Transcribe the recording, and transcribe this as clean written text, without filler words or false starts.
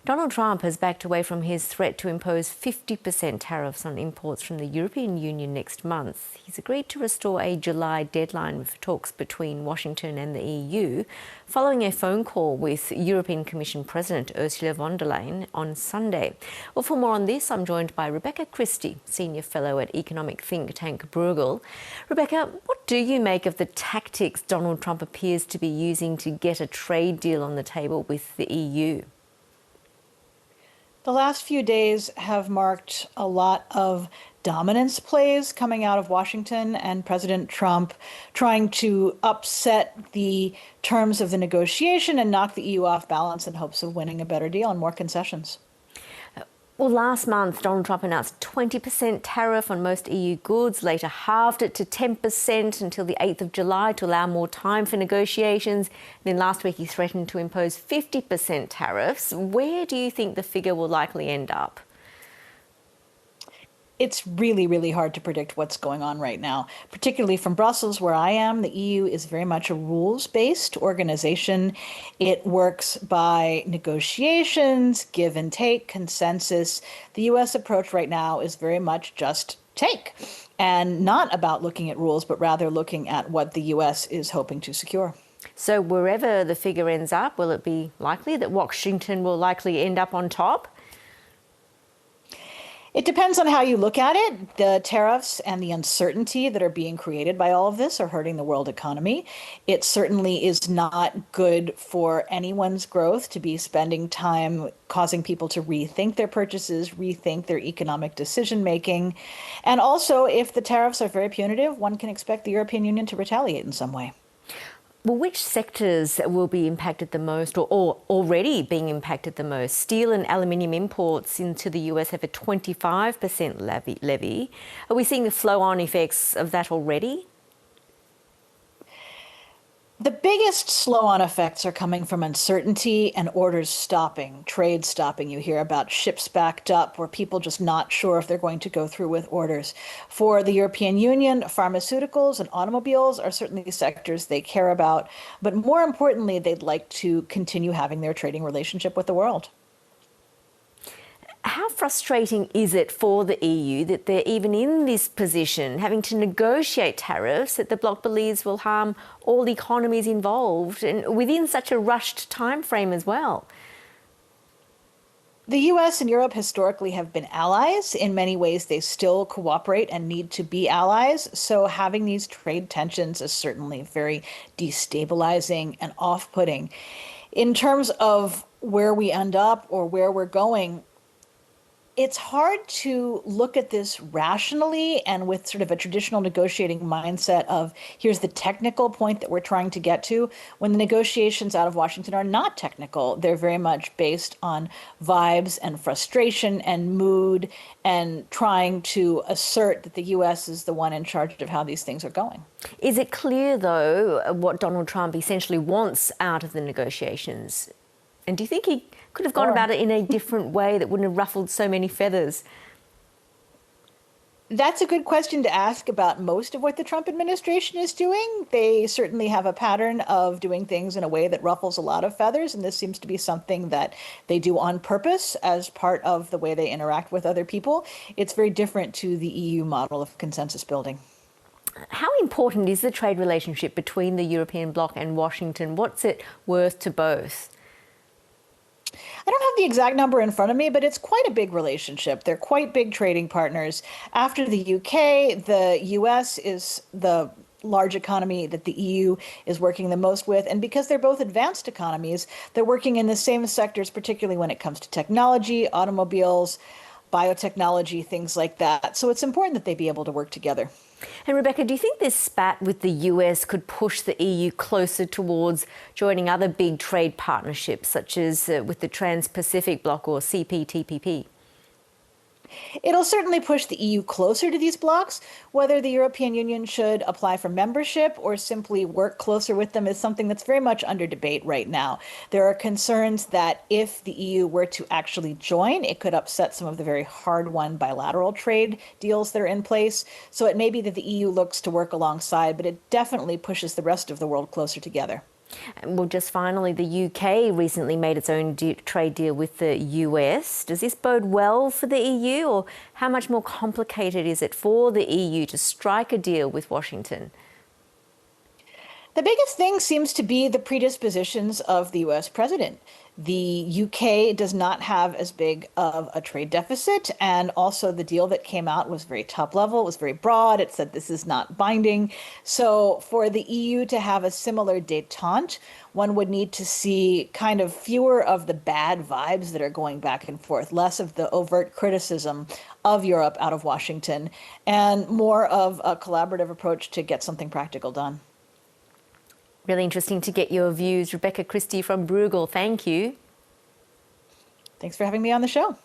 Donald Trump has backed away from his threat to impose 50% tariffs on imports from the European Union next month. He's agreed to restore a July deadline for talks between Washington and the EU, following a phone call with European Commission President Ursula von der Leyen on Sunday. Well, for more on this, I'm joined by Rebecca Christie, Senior Fellow at economic think tank Bruegel. Rebecca, what do you make of the tactics Donald Trump appears to be using to get a trade deal on the table with the EU? The last few days have marked a lot of dominance plays coming out of Washington and President Trump trying to upset the terms of the negotiation and knock the EU off balance in hopes of winning a better deal and more concessions. Well, last month, Donald Trump announced 20% tariff on most EU goods, later halved it to 10% until the 8th of July to allow more time for negotiations. Then last week, he threatened to impose 50% tariffs. Where do you think the figure will likely end up? It's really, really hard to predict what's going on right now, particularly from Brussels, where I am. The EU is very much a rules-based organization. It works by negotiations, give and take, consensus. The US approach right now is very much just take, and not about looking at rules, but rather looking at what the US is hoping to secure. So wherever the figure ends up, will it be likely that Washington will likely end up on top? It depends on how you look at it. The tariffs and the uncertainty that are being created by all of this are hurting the world economy. It certainly is not good for anyone's growth to be spending time causing people to rethink their purchases, rethink their economic decision making. And also, if the tariffs are very punitive, one can expect the European Union to retaliate in some way. Well, which sectors will be impacted the most or already being impacted the most? Steel and aluminium imports into the US have a 25% levy. Are we seeing the flow-on effects of that already? The biggest slow-on effects are coming from uncertainty and orders stopping, trade stopping. You hear about ships backed up or people just not sure if they're going to go through with orders. For the European Union, pharmaceuticals and automobiles are certainly sectors they care about. But more importantly, they'd like to continue having their trading relationship with the world. How frustrating is it for the EU that they're even in this position, having to negotiate tariffs that the bloc believes will harm all the economies involved and within such a rushed time frame as well? The US and Europe historically have been allies. In many ways, they still cooperate and need to be allies. So having these trade tensions is certainly very destabilizing and off-putting. In terms of where we end up or where we're going, it's hard to look at this rationally and with sort of a traditional negotiating mindset of here's the technical point that we're trying to get to, when the negotiations out of Washington are not technical. They're very much based on vibes and frustration and mood and trying to assert that the US is the one in charge of how these things are going. Is it clear, though, what Donald Trump essentially wants out of the negotiations? And do you think he could have gone about it in a different way that wouldn't have ruffled so many feathers? That's a good question to ask about most of what the Trump administration is doing. They certainly have a pattern of doing things in a way that ruffles a lot of feathers, and this seems to be something that they do on purpose as part of the way they interact with other people. It's very different to the EU model of consensus building. How important is the trade relationship between the European bloc and Washington? What's it worth to both? I don't have the exact number in front of me, but it's quite a big relationship. They're quite big trading partners. After the UK, the US is the large economy that the EU is working the most with. And because they're both advanced economies, they're working in the same sectors, particularly when it comes to technology, automobiles, biotechnology, things like that. So it's important that they be able to work together. And Rebecca, do you think this spat with the US could push the EU closer towards joining other big trade partnerships, such as with the Trans-Pacific Bloc or CPTPP? It'll certainly push the EU closer to these blocs. Whether the European Union should apply for membership or simply work closer with them is something that's very much under debate right now. There are concerns that if the EU were to actually join, it could upset some of the very hard-won bilateral trade deals that are in place. So it may be that the EU looks to work alongside, but it definitely pushes the rest of the world closer together. And well, just finally, the UK recently made its own trade deal with the US. Does this bode well for the EU, or how much more complicated is it for the EU to strike a deal with Washington? The biggest thing seems to be the predispositions of the US president. The UK does not have as big of a trade deficit, and also the deal that came out was very top level, it was very broad. It said this is not binding. So for the EU to have a similar détente, one would need to see kind of fewer of the bad vibes that are going back and forth, less of the overt criticism of Europe out of Washington, and more of a collaborative approach to get something practical done. Really interesting to get your views. Rebecca Christie from Bruegel, thank you. Thanks for having me on the show.